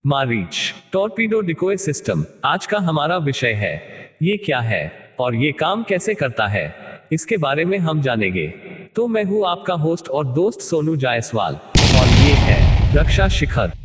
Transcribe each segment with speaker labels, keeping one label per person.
Speaker 1: Marich, torpedo डिकोय system आज का हमारा विषय है। ये क्या है और ये काम कैसे करता है, इसके बारे में हम जानेंगे। तो मैं हूँ आपका होस्ट और दोस्त सोनू जायसवाल और ये है रक्षा शिखर।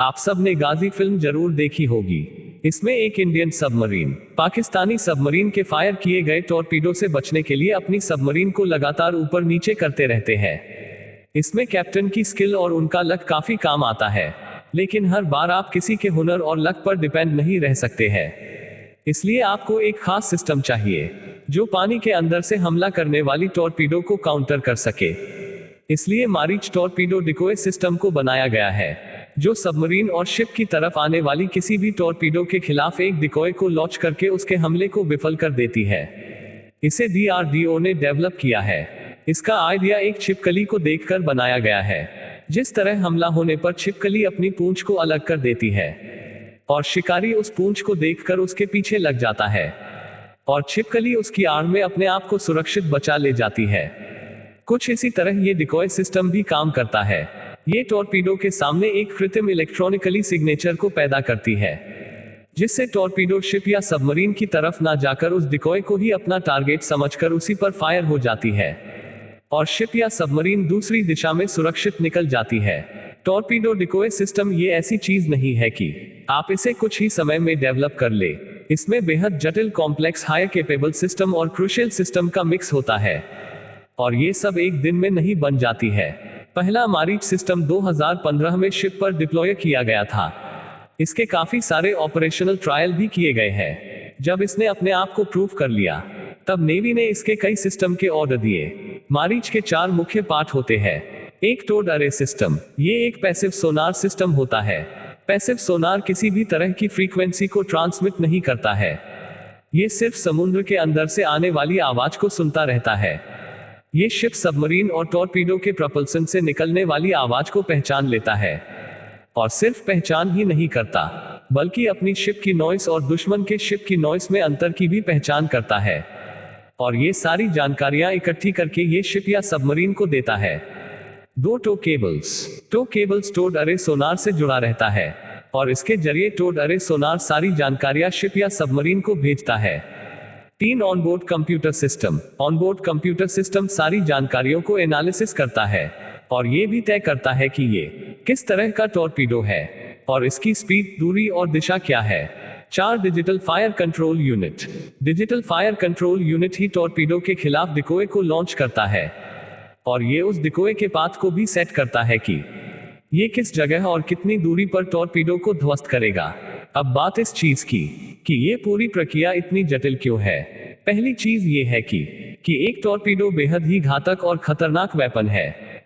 Speaker 1: आप सब ने गाजी फिल्म जरूर देखी होगी। इसमें एक इंडियन सबमरीन पाकिस्तानी सबमरीन के फायर किए गए टॉर्पीडो से बचने के लिए अपनी सबमरीन को लगातार ऊपर नीचे करते रहते हैं। इसमें कैप्टन की स्किल और उनका लक काफी काम आता है, लेकिन हर बार आप किसी के हुनर और लक पर डिपेंड नहीं रह सकते हैं। इसलिए आपको एक खास सिस्टम चाहिए जो पानी के अंदर से हमला करने वाली टॉर्पीडो को काउंटर कर सके। इसलिए मारीच टॉर्पीडो डिकोय सिस्टम को बनाया गया है, जो सबमरीन और शिप की तरफ आने वाली किसी भी टॉर्पीडो के खिलाफ एक डिकोय को लॉन्च करके उसके हमले को विफल कर देती है। इसे डीआरडीओ ने डेवलप किया है। इसका आइडिया एक छिपकली को देखकर बनाया गया है। जिस तरह हमला होने पर छिपकली अपनी पूंछ को अलग कर देती है और शिकारी उस पूंछ को देखकर उसके पीछे लग जाता है और छिपकली उसकी आड़ में अपने आप को सुरक्षित बचा ले जाती है। कुछ इसी तरह ये डिकॉय सिस्टम भी काम करता है। ये टॉर्पीडो के सामने एक कृत्रिम इलेक्ट्रॉनिकली सिग्नेचर को पैदा करती है, जिससे टॉर्पीडो शिप या सबमरीन की तरफ ना जाकर उस डिकॉय को ही अपना टारगेट समझकर उसी पर फायर हो जाती है और शिप या सबमरीन दूसरी दिशा में सुरक्षित निकल जाती है। टॉर्पीडो डिकॉय सिस्टम ये ऐसी चीज नहीं है कि आप इसे कुछ ही समय में डेवलप कर ले। इसमें बेहद जटिल, कॉम्प्लेक्स, हाई कैपेबल सिस्टम और क्रूशियल सिस्टम का मिक्स होता है और ये सब एक दिन में नहीं बन जाती है। पहला मारीच सिस्टम 2015 में शिप पर डिप्लॉय किया गया था। इसके काफी सारे ऑपरेशनल ट्रायल भी किए गए हैं। जब इसने अपने आप को प्रूव कर लिया, तब नेवी ने इसके कई सिस्टम के ऑर्डर दिए। मारीच के 4 मुख्य पार्ट होते हैं। एक टोड अरे सिस्टम, ये एक पैसिव सोनार सिस्टम होता है। पैसिव सोनार किसी भी तरह की फ्रीक्वेंसी को ट्रांसमिट नहीं करता है। ये सिर्फ समुद्र के अंदर से आने वाली आवाज को सुनता रहता है। ये शिप, सबमरीन और टॉर्पीडो के प्रपल्सन से निकलने वाली आवाज को पहचान लेता है और सिर्फ पहचान ही नहीं करता, बल्कि अपनी शिप की नॉइस और दुश्मन के शिप की नॉइस में अंतर की भी पहचान करता है और ये सारी जानकारियां इकट्ठी करके ये शिप या सबमरीन को देता है। 2 टो केबल्स टोड अरे सोनार से जुड़ा रहता है और इसके जरिए टोड अरे सोनार सारी जानकारियां शिप या सबमरीन को भेजता है। 3 ऑनबोर्ड कंप्यूटर सिस्टम सारी जानकारियों को एनालिसिस करता है और ये भी तय करता है कि ये किस तरह का टॉर्पीडो है और इसकी स्पीड, दूरी और दिशा क्या है। 4 डिजिटल फायर कंट्रोल यूनिट ही टॉर्पीडो के खिलाफ डिकोय को लॉन्च करता है और ये उस डिकोय के पाथ को भी सेट करता है कि ये किस जगह और कितनी दूरी पर टॉर्पीडो को ध्वस्त करेगा। अब बात इस चीज की कि ये पूरी प्रक्रिया इतनी जटिल क्यों है। पहली चीज ये है कि एक टॉर्पीडो बेहद ही घातक और खतरनाक वेपन है।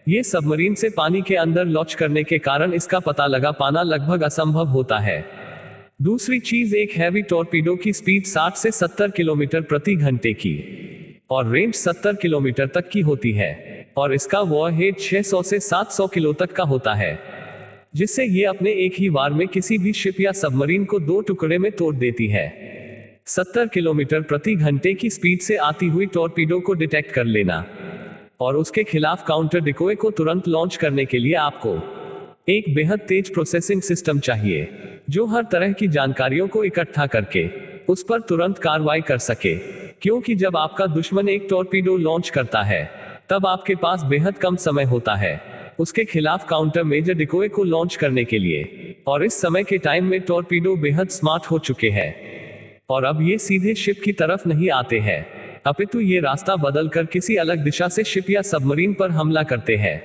Speaker 1: ये सबमरीन से पानी के अंदर लॉन्च करने के कारण इसका पता लगा पाना लगभग असंभव होता है। दूसरी चीज, एक हैवी टॉर्पीडो की स्पीड 60 से 70 किलोमीटर प्रति घंटे की और रेंज 70 किलोमीटर तक की होती है और इसका वॉरहेड 600 से 700 किलो तक का होता है, जिससे ये अपने एक ही वार में किसी भी शिप या सबमरीन को 2 टुकड़े में तोड़ देती है। 70 किलोमीटर प्रति घंटे की स्पीड से आती हुई टॉर्पीडो को डिटेक्ट कर लेना और उसके खिलाफ काउंटर डिकोय को तुरंत लॉन्च करने के लिए आपको एक बेहद तेज प्रोसेसिंग सिस्टम चाहिए, जो हर तरह की जानकारियों को इकट्ठा करके उस पर तुरंत कार्रवाई कर सके। क्योंकि जब आपका दुश्मन एक टॉर्पीडो लॉन्च करता है, तब आपके पास बेहद कम समय होता है उसके खिलाफ काउंटर मेजर डिकोय को लॉन्च करने के लिए और इस समय के टाइम में टॉर्पीडो बेहद स्मार्ट हो चुके हैं और अब ये सीधे शिप की तरफ नहीं आते हैं, अपितु ये रास्ता बदलकर किसी अलग दिशा से शिप या सबमरीन पर हमला करते हैं,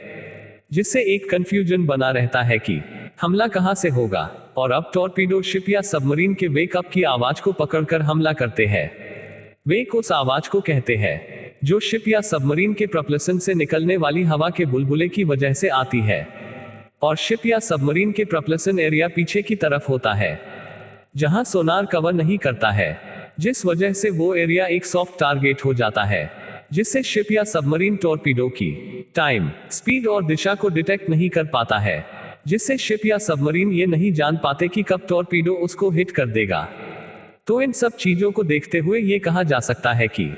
Speaker 1: जिससे एक कंफ्यूजन बना रहता है कि हमला कहां से होगा। और अब टॉर्पीडो शिप या सबमरीन के वेक अप की आवाज को पकड़कर हमला करते हैं। वेक उस आवाज को कहते हैं जो शिप या सबमरीन के प्रपल्सन से निकलने वाली हवा के बुलबुले की वजह से आती है और शिप या सबमरीन के प्रपल्सन एरिया पीछे की तरफ होता है, जहां सोनार कवर नहीं करता है, जिस वजह से वो एरिया एक सॉफ्ट टारगेट हो जाता है, जिससे शिप या सबमरीन टॉर्पीडो की टाइम, स्पीड और दिशा को डिटेक्ट नहीं कर पाता है जिससे शिप या सबमरीन ये नहीं जान पाते कि कब टॉर्पीडो उसको हिट कर देगा। तो इन सब चीजों को देखते हुए ये कहा जा सकता है कि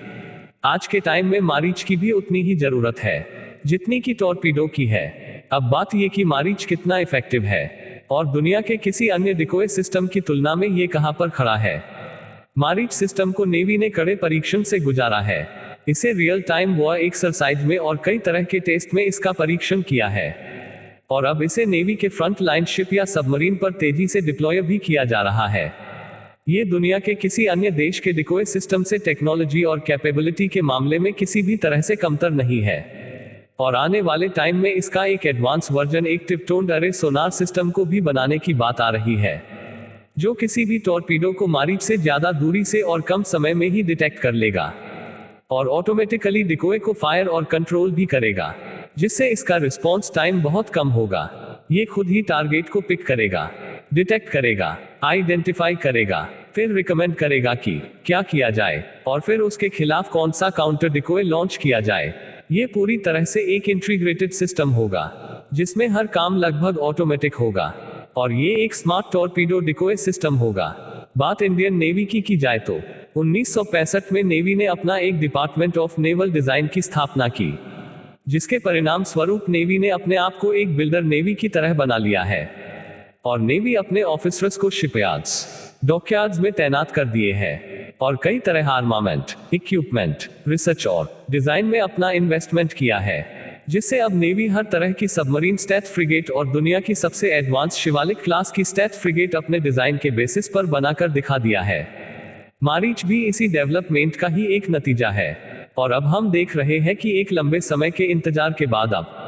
Speaker 1: आज के टाइम में मारीच की भी उतनी ही जरूरत है जितनी की टॉर्पीडो की है। अब बात ये कि मारीच कितना इफेक्टिव है और दुनिया के किसी अन्य डिकोय सिस्टम की तुलना में ये कहां पर खड़ा है। मारीच सिस्टम को नेवी ने कड़े परीक्षण से गुजारा है। इसे रियल टाइम वॉर एक्सरसाइज में और कई तरह के टेस्ट में इसका परीक्षण किया है और अब इसे नेवी के फ्रंट लाइन शिप या सबमरीन पर तेजी से डिप्लॉय भी किया जा रहा है। ये दुनिया के किसी अन्य देश के डिकोय सिस्टम से टेक्नोलॉजी और कैपेबिलिटी के मामले में किसी भी तरह से कमतर नहीं है और आने वाले टाइम में इसका एक एडवांस वर्जन एक्टिव टोन्ड अरे सोनार सिस्टम को भी बनाने की बात आ रही है, जो किसी भी टॉर्पीडो को मारीच से ज्यादा दूरी से और कम समय में ही डिटेक्ट कर लेगा और ऑटोमेटिकली डिकोय को फायर और कंट्रोल भी करेगा, जिससे इसका रिस्पॉन्स टाइम बहुत कम होगा। ये खुद ही टारगेट को पिक करेगा, डिटेक्ट करेगा, आइडेंटिफाई करेगा, फिर रिकमेंड करेगा कि क्या किया जाए और फिर उसके खिलाफ कौन सा काउंटर डिकोय लॉन्च किया जाए। ये पूरी तरह से एक इंटीग्रेटेड सिस्टम होगा जिसमें हर काम लगभग ऑटोमेटिक होगा और ये एक स्मार्ट टॉर्पीडो डिकोय सिस्टम होगा। बात इंडियन नेवी की जाए तो 1965 में नेवी ने अपना एक डिपार्टमेंट ऑफ नेवल डिजाइन की स्थापना की, जिसके परिणाम स्वरूप नेवी ने अपने आप को एक बिल्डर नेवी की तरह बना लिया है और नेवी अपने ऑफिसर्स को शिपयार्ड्स, डॉकयार्ड्स में तैनात कर दिए हैं और कई तरह आर्मामेंट, इक्विपमेंट, रिसर्च और डिजाइन में अपना इन्वेस्टमेंट किया है, जिससे अब नेवी हर तरह की सबमरीन स्टेल्थ फ्रिगेट और दुनिया की सबसे एडवांस शिवालिक क्लास की स्टेल्थ फ्रिगेट अपने डिजाइन के बेसिस पर बनाकर दिखा दिया है। मारीच भी इसी डेवलपमेंट का ही एक नतीजा है और अब हम देख रहे हैं कि एक लंबे समय के इंतजार के बाद अब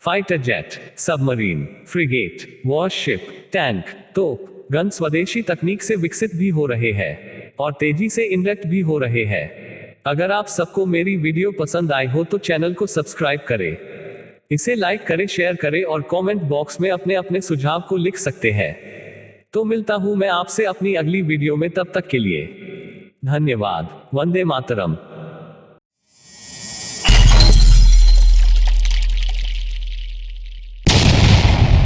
Speaker 1: fighter jet, submarine, frigate, worship, tank, तोप, गन स्वदेशी तकनीक से विकसित भी हो रहे हैं और तेजी से इन्वेक्ट भी हो रहे हैं। अगर आप सबको मेरी वीडियो पसंद आई हो तो चैनल को सब्सक्राइब करें, इसे लाइक करें, शेयर करें और कमेंट बॉक्स में अपने अपने सुझाव को लिख सकते हैं। तो मिलता हूं मैं आपसे अपनी अगली वीडियो में, तब तक के लिए धन्यवाद। वंदे मातरम।